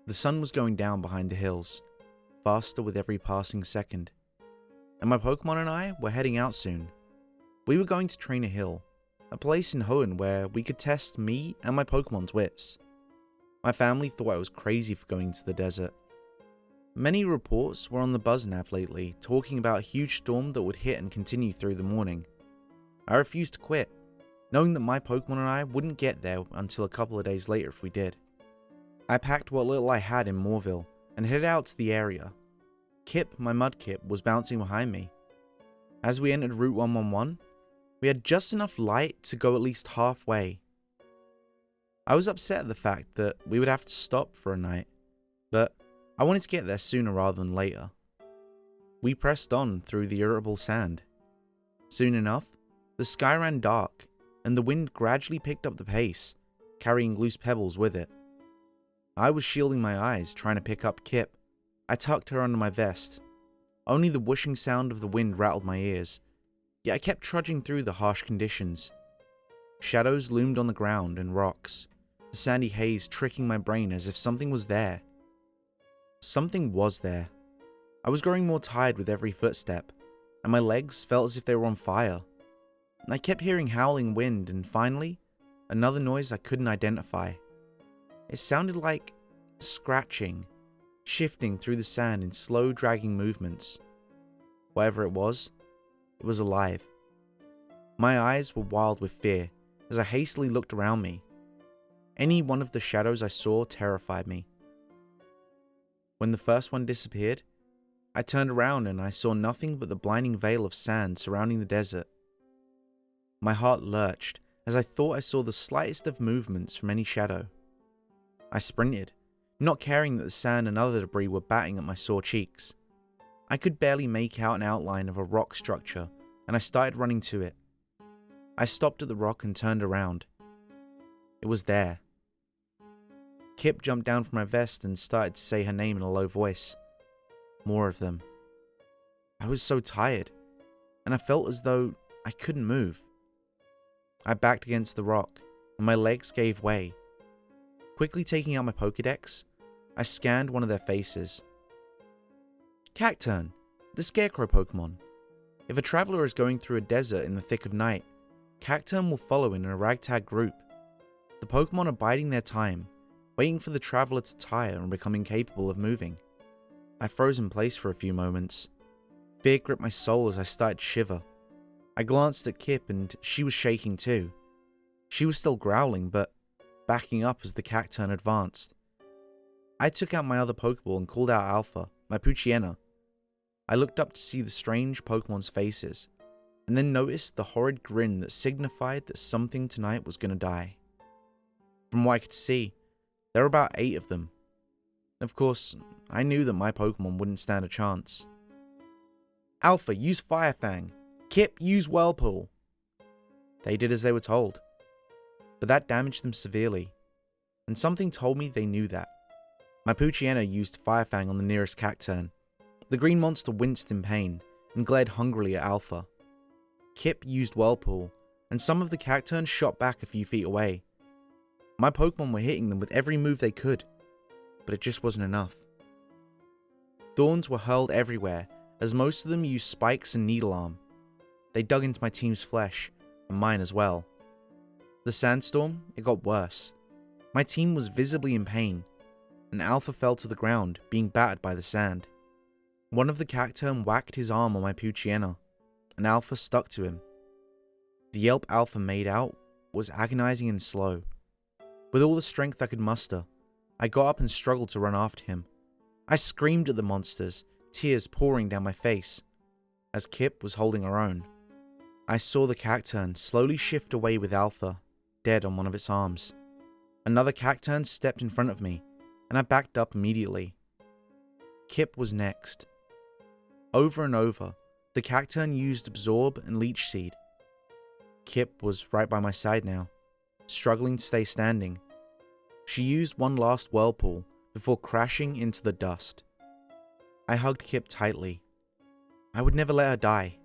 The sun was going down behind the hills, faster with every passing second, and my Pokemon and I were heading out soon. We were going to Trainer Hill, a place in Hoenn where we could test me and my Pokemon's wits. My family thought I was crazy for going to the desert. Many reports were on the BuzzNav lately, talking about a huge storm that would hit and continue through the morning. I refused to quit, knowing that my Pokemon and I wouldn't get there until a couple of days later if we did. I packed what little I had in Moorville and headed out to the area. Kip, my Mudkip, was bouncing behind me. As we entered Route 111, we had just enough light to go at least halfway. I was upset at the fact that we would have to stop for a night, but I wanted to get there sooner rather than later. We pressed on through the irritable sand. Soon enough, the sky ran dark, and the wind gradually picked up the pace, carrying loose pebbles with it. I was shielding my eyes, trying to pick up Kip. I tucked her under my vest. Only the whooshing sound of the wind rattled my ears, yet I kept trudging through the harsh conditions. Shadows loomed on the ground and rocks, the sandy haze tricking my brain as if something was there. Something was there. I was growing more tired with every footstep, and my legs felt as if they were on fire. I kept hearing howling wind, and finally, another noise I couldn't identify. It sounded like scratching, shifting through the sand in slow dragging movements. Whatever it was alive. My eyes were wild with fear as I hastily looked around me. Any one of the shadows I saw terrified me. When the first one disappeared, I turned around and I saw nothing but the blinding veil of sand surrounding the desert. My heart lurched as I thought I saw the slightest of movements from any shadow. I sprinted, not caring that the sand and other debris were batting at my sore cheeks. I could barely make out an outline of a rock structure, and I started running to it. I stopped at the rock and turned around. It was there. Kip jumped down from my vest and started to say her name in a low voice. More of them. I was so tired, and I felt as though I couldn't move. I backed against the rock, and my legs gave way. Quickly taking out my Pokedex, I scanned one of their faces. Cacturne, the Scarecrow Pokemon. If a traveler is going through a desert in the thick of night, Cacturne will follow in a ragtag group. The Pokemon are biding their time, waiting for the traveler to tire and become incapable of moving. I froze in place for a few moments. Fear gripped my soul as I started to shiver. I glanced at Kip and she was shaking too. She was still growling, but backing up as the Cacturne advanced. I took out my other Pokeball and called out Alpha, my Poochyena. I looked up to see the strange Pokemon's faces, and then noticed the horrid grin that signified that something tonight was going to die. From what I could see, there were about 8 of them. Of course, I knew that my Pokemon wouldn't stand a chance. Alpha, use Fire Fang. Kip, use Whirlpool. They did as they were told, but that damaged them severely, and something told me they knew that. My Poochyena used Fire Fang on the nearest Cacturne. The green monster winced in pain and glared hungrily at Alpha. Kip used Whirlpool, and some of the Cacturne shot back a few feet away. My Pokemon were hitting them with every move they could, but it just wasn't enough. Thorns were hurled everywhere, as most of them used spikes and needle arm. They dug into my team's flesh, and mine as well. The sandstorm, it got worse. My team was visibly in pain, and Alpha fell to the ground, being battered by the sand. One of the Cacturne whacked his arm on my Poochyena, and Alpha stuck to him. The yelp Alpha made out was agonizing and slow. With all the strength I could muster, I got up and struggled to run after him. I screamed at the monsters, tears pouring down my face, as Kip was holding her own. I saw the Cacturne slowly shift away with Alpha, dead on one of its arms. Another Cacturne stepped in front of me, and I backed up immediately. Kip was next. Over and over, the Cacturne used Absorb and Leech Seed. Kip was right by my side now, struggling to stay standing. She used one last Whirlpool before crashing into the dust. I hugged Kip tightly. I would never let her die.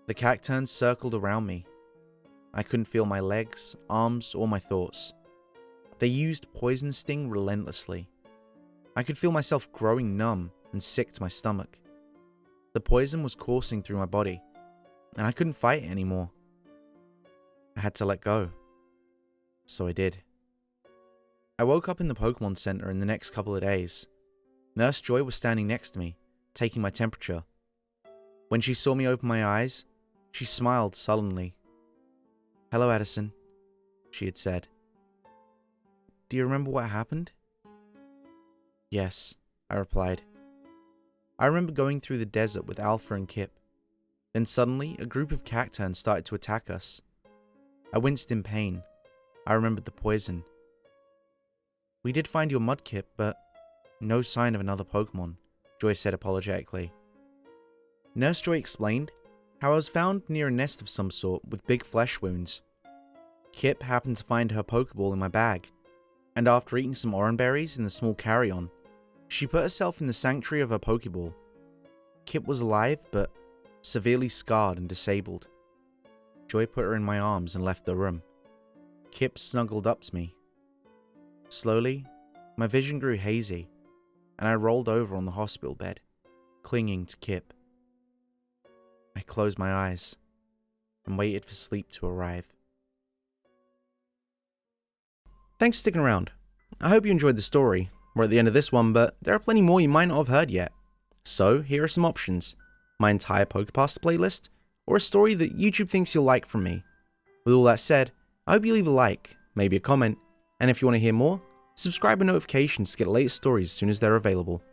The Cacturne circled around me. I couldn't feel my legs, arms, or my thoughts. They used Poison Sting relentlessly. I could feel myself growing numb and sick to my stomach. The poison was coursing through my body, and I couldn't fight it anymore. I had to let go. So I did. I woke up in the Pokemon Center in the next couple of days. Nurse Joy was standing next to me, taking my temperature. When she saw me open my eyes, she smiled sullenly. "Hello, Addison," she had said. "Do you remember what happened?" "Yes," I replied. I remember going through the desert with Alpha and Kip. Then suddenly, a group of Cacturnes started to attack us. I winced in pain. I remembered the poison. "We did find your Mudkip, but no sign of another Pokemon," Joy said apologetically. Nurse Joy explained how I was found near a nest of some sort with big flesh wounds. Kip happened to find her Pokeball in my bag, and after eating some orange berries in the small carry-on, she put herself in the sanctuary of her Pokeball. Kip was alive, but severely scarred and disabled. Joy put her in my arms and left the room. Kip snuggled up to me. Slowly, my vision grew hazy, and I rolled over on the hospital bed, clinging to Kip. I closed my eyes and waited for sleep to arrive. Thanks for sticking around. I hope you enjoyed the story. We're at the end of this one, but there are plenty more you might not have heard yet. So here are some options: my entire Pokepasta playlist, or a story that YouTube thinks you'll like from me. With all that said, I hope you leave a like, maybe a comment, and if you want to hear more, subscribe with notifications to get the latest stories as soon as they're available.